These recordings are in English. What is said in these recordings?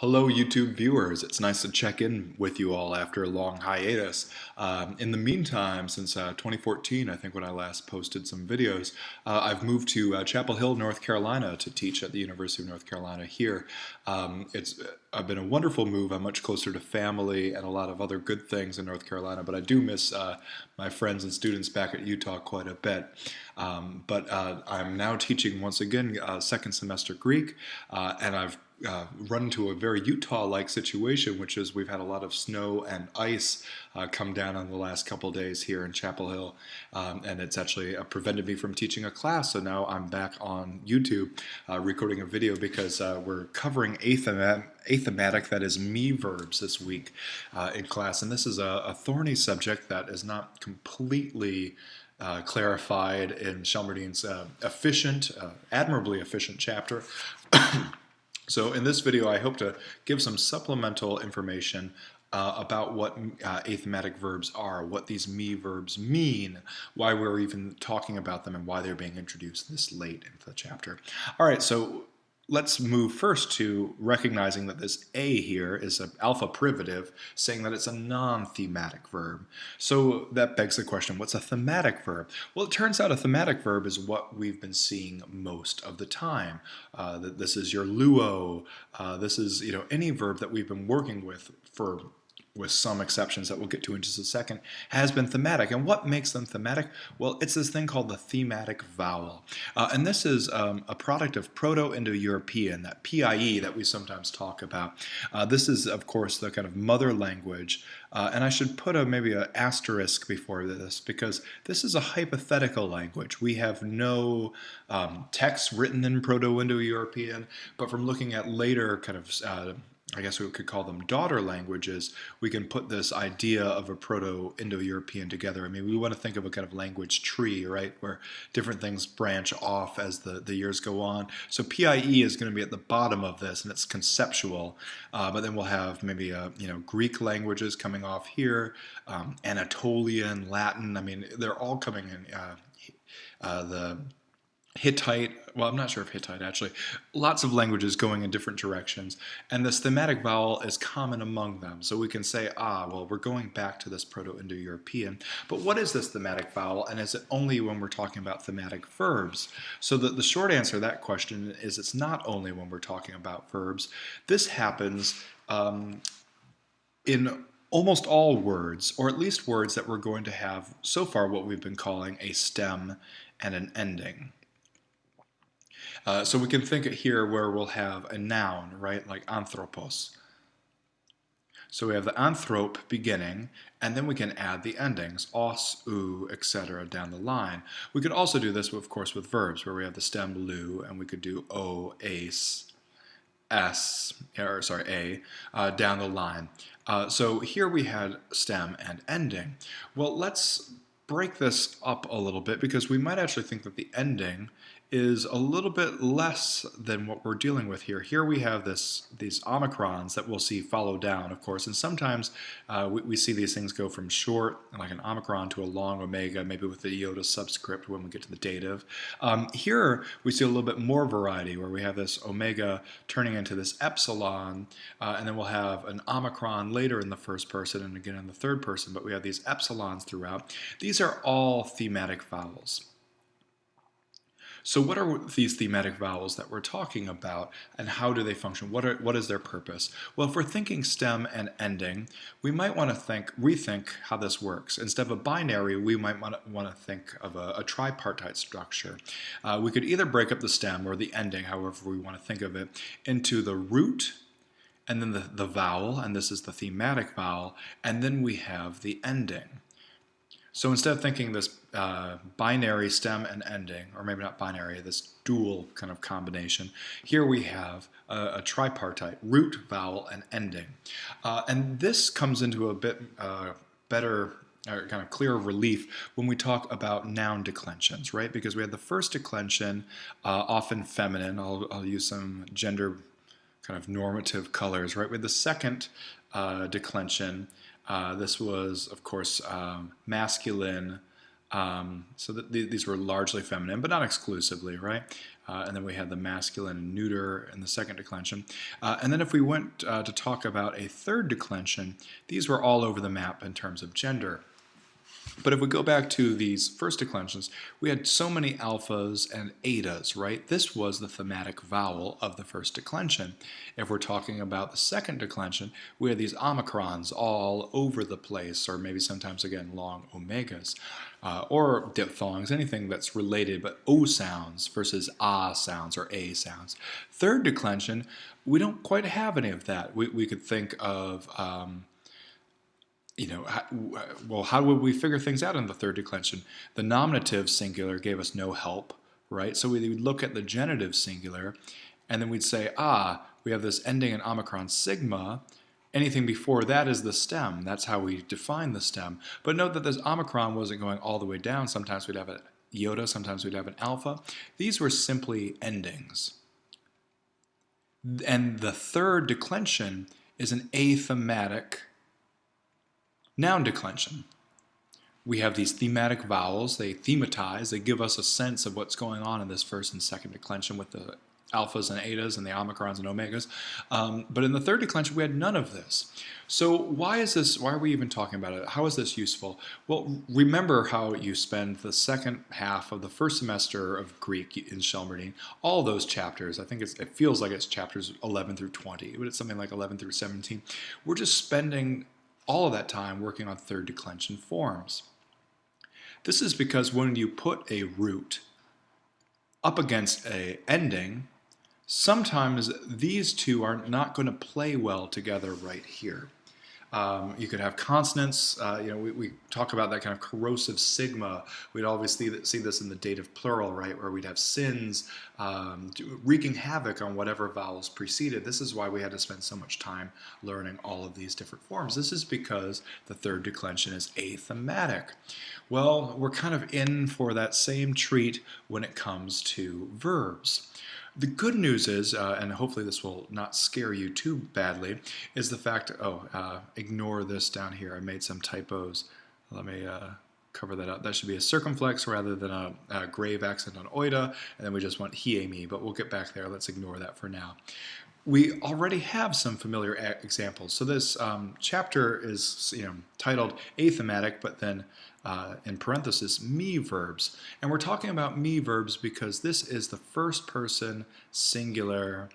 Hello, YouTube viewers. It's nice to check in with you all after a long hiatus. In the meantime, since 2014, I think when I last posted some videos, I've moved to Chapel Hill, North Carolina to teach at the University of North Carolina here. It's been a wonderful move. I'm much closer to family and a lot of other good things in North Carolina, but I do miss my friends and students back at Utah quite a bit. But I'm now teaching once again second semester Greek, and I've run into a very Utah-like situation, which is we've had a lot of snow and ice come down on the last couple days here in Chapel Hill, and it's actually prevented me from teaching a class. So now I'm back on YouTube recording a video because we're covering Athematic, that is me verbs, this week in class, and this is a thorny subject that is not completely clarified in Shelmerdine's admirably efficient chapter. So in this video, I hope to give some supplemental information about what athematic verbs are, what these me verbs mean, why we're even talking about them, and why they're being introduced this late into the chapter. All right, so let's move first to recognizing that this A here is an alpha privative, saying that it's a non-thematic verb. So that begs the question, what's a thematic verb? Well, it turns out a thematic verb is what we've been seeing most of the time. This is your luo. This is any verb that we've been working with some exceptions that we'll get to in just a second, has been thematic. And what makes them thematic? Well, it's this thing called the thematic vowel. And this is a product of Proto-Indo-European, that PIE that we sometimes talk about. This is, of course, the kind of mother language. And I should put maybe an asterisk before this, because this is a hypothetical language. We have no text written in Proto-Indo-European, but from looking at later kind of I guess we could call them daughter languages, we can put this idea of a Proto-Indo-European together. I mean, we want to think of a kind of language tree, right, where different things branch off as the years go on. So PIE is going to be at the bottom of this, and it's conceptual. But then we'll have maybe Greek languages coming off here, Anatolian, Latin. I mean, they're all coming in. The Hittite, well, I'm not sure if Hittite actually, lots of languages going in different directions, and this thematic vowel is common among them. So we can say, well, we're going back to this Proto-Indo-European. But what is this thematic vowel, and is it only when we're talking about thematic verbs? So the short answer to that question is it's not only when we're talking about verbs. This happens in almost all words, or at least words that we're going to have so far what we've been calling a stem and an ending. So we can think it here where we'll have a noun, right, like anthropos. So we have the anthrop beginning, and then we can add the endings, os, u, etc. down the line. We could also do this, of course, with verbs, where we have the stem lu, and we could do o, ace, s, or sorry, a, down the line. So here we had stem and ending. Well, let's break this up a little bit, because we might actually think that the ending is a little bit less than what we're dealing with here. Here we have these omicrons that we'll see follow down, of course, and sometimes we see these things go from short, like an omicron, to a long omega, maybe with the iota subscript when we get to the dative. Here we see a little bit more variety, where we have this omega turning into this epsilon, and then we'll have an omicron later in the first person and again in the third person, but we have these epsilons throughout. These are all thematic vowels. So what are these thematic vowels that we're talking about, and how do they function? What is their purpose? Well, if we're thinking stem and ending, we might want to rethink how this works. Instead of a binary, we might want to think of a tripartite structure. We could either break up the stem or the ending, however we want to think of it, into the root, and then the vowel, and this is the thematic vowel, and then we have the ending. So instead of thinking this binary stem and ending, or maybe not binary, this dual kind of combination, here we have a tripartite, root, vowel, and ending. And this comes into a bit better or kind of clearer relief when we talk about noun declensions, right? Because we had the first declension, often feminine. I'll use some gender kind of normative colors, right? With the second declension, this was, of course, masculine, So that these were largely feminine, but not exclusively, right? And then we had the masculine and neuter in the second declension. And then if we went to talk about a third declension, these were all over the map in terms of gender. But if we go back to these first declensions, we had so many alphas and etas, right? This was the thematic vowel of the first declension. If we're talking about the second declension, we had these omicrons all over the place, or maybe sometimes, again, long omegas, or diphthongs, anything that's related, but O sounds versus ah sounds or A sounds. Third declension, we don't quite have any of that. We could think of... well, how would we figure things out in the third declension? The nominative singular gave us no help, right? So we would look at the genitive singular, and then we'd say, we have this ending in omicron sigma. Anything before that is the stem. That's how we define the stem. But note that this omicron wasn't going all the way down. Sometimes we'd have an iota, sometimes we'd have an alpha. These were simply endings. And the third declension is an athematic noun declension. We have these thematic vowels. They thematize. They give us a sense of what's going on in this first and second declension with the alphas and etas and the omicrons and omegas. But in the third declension, we had none of this. So why is this? Why are we even talking about it? How is this useful? Well, remember how you spend the second half of the first semester of Greek in Shelmerdine, all those chapters. I think it feels like it's chapters 11 through 20, but it's something like 11 through 17. We're just spending all of that time working on third declension forms. This is because when you put a root up against an ending, sometimes these two are not going to play well together right here. You could have consonants. We talk about that kind of corrosive sigma. We'd always see this in the dative plural, right, where we'd have sins wreaking havoc on whatever vowels preceded. This is why we had to spend so much time learning all of these different forms. This is because the third declension is athematic. Well, we're kind of in for that same treat when it comes to verbs. The good news is, and hopefully this will not scare you too badly, is the fact, ignore this down here. I made some typos. Let me cover that up. That should be a circumflex rather than a grave accent on oida, and then we just want he, me, but we'll get back there. Let's ignore that for now. We already have some familiar examples. So this chapter is titled Athematic, but then in parenthesis, me verbs. And we're talking about me verbs because this is the first person singular,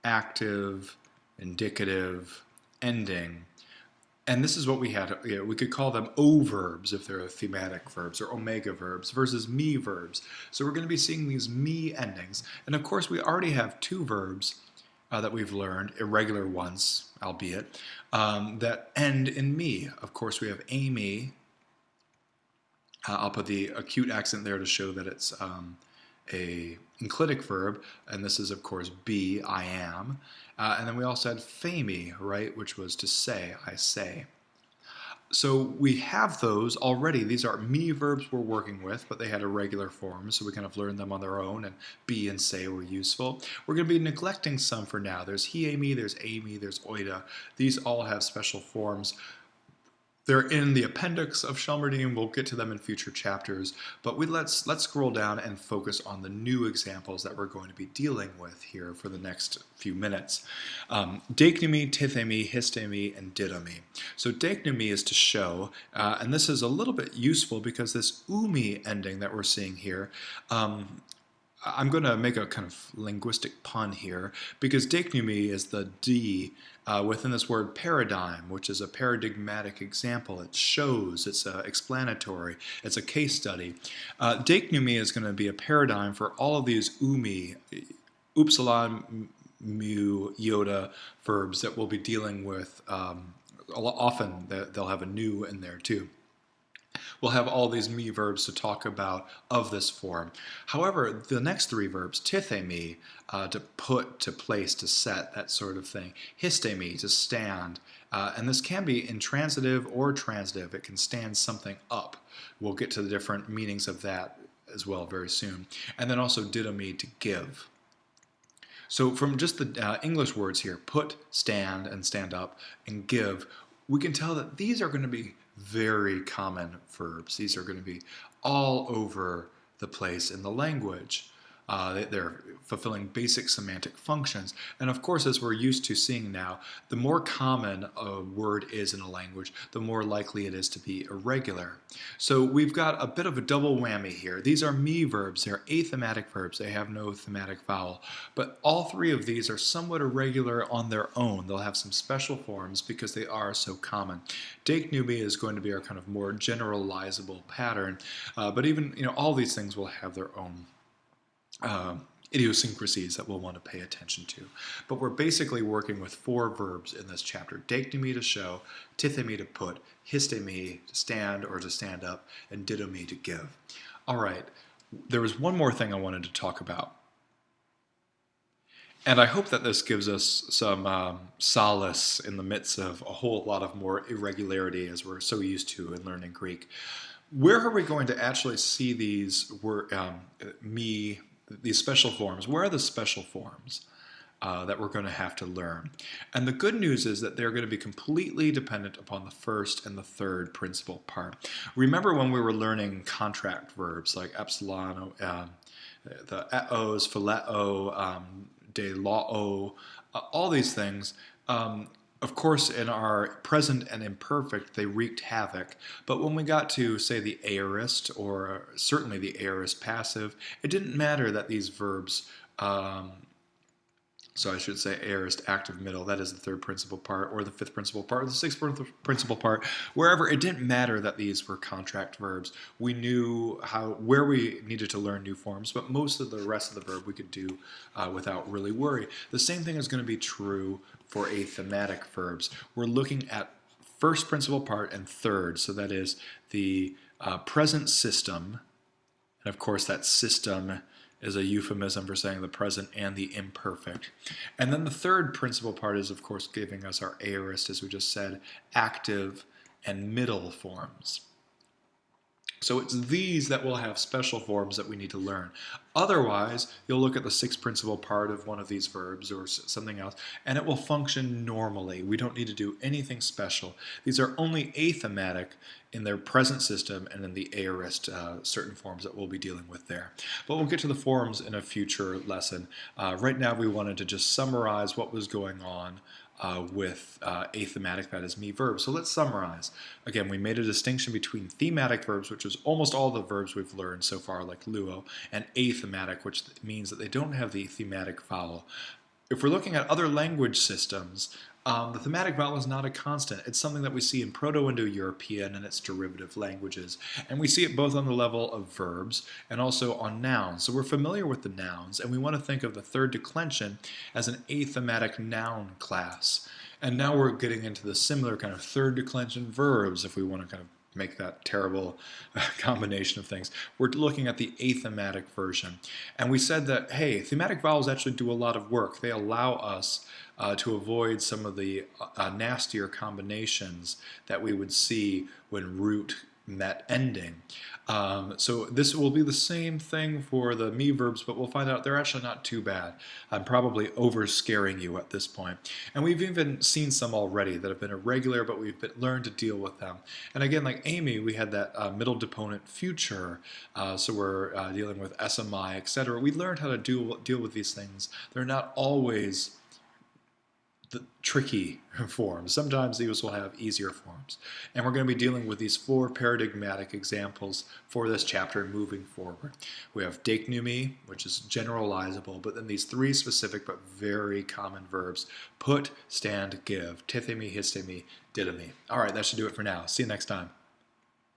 active, indicative, ending. And this is what we had. We could call them O verbs if they're thematic verbs, or omega verbs versus me verbs. So we're going to be seeing these me endings. And of course, we already have two verbs that we've learned, irregular ones, albeit, that end in me. Of course, we have Amy. I'll put the acute accent there to show that it's a enclitic verb, and this is, of course, be, I am. And then we also had fame, right, which was to say, I say. So we have those already. These are me verbs we're working with, but they had irregular forms, so we kind of learned them on their own, and be and say were useful. We're going to be neglecting some for now. There's he, Amy, there's Amy, there's oida. These all have special forms. They're in the appendix of Shelmerdine. We'll get to them in future chapters, but let's scroll down and focus on the new examples that we're going to be dealing with here for the next few minutes. Deichnumi, tithemi, histemi, and didomi. So deichnumi is to show, and this is a little bit useful because this umi ending that we're seeing here, I'm going to make a kind of linguistic pun here because deichnumi is the D within this word paradigm, which is a paradigmatic example. It shows, it's explanatory, it's a case study. Deichnumi is going to be a paradigm for all of these umi, upsilon, mu, iota verbs that we'll be dealing with. Often they'll have a nu in there too. We'll have all these me verbs to talk about of this form. However, the next three verbs, tithemi, to put, to place, to set, that sort of thing. Histemi, to stand. And this can be intransitive or transitive. It can stand something up. We'll get to the different meanings of that as well very soon. And then also didomi, to give. So from just the English words here, put, stand, and stand up, and give, we can tell that these are going to be very common verbs. These are going to be all over the place in the language. They're fulfilling basic semantic functions. And of course, as we're used to seeing now, the more common a word is in a language, the more likely it is to be irregular. So we've got a bit of a double whammy here. These are me verbs. They're athematic verbs. They have no thematic vowel. But all three of these are somewhat irregular on their own. They'll have some special forms because they are so common. Dake Numi is going to be our kind of more generalizable pattern. But even, all these things will have their own idiosyncrasies that we'll want to pay attention to. But we're basically working with 4 verbs in this chapter. Deiknumi to show, tithemi to put, histemi to stand or to stand up, and didomi to give. All right, there was one more thing I wanted to talk about. And I hope that this gives us some solace in the midst of a whole lot of more irregularity as we're so used to in learning Greek. Where are we going to actually see these these special forms? Where are the special forms that we're going to have to learn? And the good news is that they're going to be completely dependent upon the first and the third principal part. Remember when we were learning contract verbs like epsilon, the eos, phileo, de lao, all these things, of course, in our present and imperfect, they wreaked havoc. But when we got to, say, the aorist, or certainly the aorist passive, it didn't matter that these verbs, so I should say aorist active middle, that is the third principal part, or the fifth principal part, or the sixth principal part, wherever, it didn't matter that these were contract verbs. We knew where we needed to learn new forms, but most of the rest of the verb we could do without really worry. The same thing is going to be true for athematic verbs. We're looking at first principal part and third, so that is the present system, and of course that system is a euphemism for saying the present and the imperfect. And then the third principal part is, of course, giving us our aorist, as we just said, active and middle forms. So it's these that will have special forms that we need to learn. Otherwise, you'll look at the sixth principal part of one of these verbs or something else, and it will function normally. We don't need to do anything special. These are only athematic in their present system and in the aorist certain forms that we'll be dealing with there. But we'll get to the forms in a future lesson. Right now, we wanted to just summarize what was going on with athematic, that is me verbs. So let's summarize. Again, we made a distinction between thematic verbs, which is almost all the verbs we've learned so far, like luo, and athematic, which means that they don't have the thematic vowel. If we're looking at other language systems, the thematic vowel is not a constant. It's something that we see in Proto-Indo-European and its derivative languages. And we see it both on the level of verbs and also on nouns. So we're familiar with the nouns, and we want to think of the third declension as an athematic noun class. And now we're getting into the similar kind of third declension verbs, if we want to kind of make that terrible combination of things. We're looking at the athematic version. And we said that, hey, thematic vowels actually do a lot of work. They allow us to avoid some of the nastier combinations that we would see when root met ending. So this will be the same thing for the me verbs, but we'll find out they're actually not too bad. I'm probably over-scaring you at this point. And we've even seen some already that have been irregular, but we've learned to deal with them. And again, like Amy, we had that middle deponent future, so we're dealing with SMI, etc. We learned how to deal with these things. They're not always the tricky forms. Sometimes these will have easier forms. And we're going to be dealing with these 4 paradigmatic examples for this chapter moving forward. We have deiknumi, which is generalizable, but then these 3 specific but very common verbs: put, stand, give, tithemi, histemi, didomi. All right, that should do it for now. See you next time.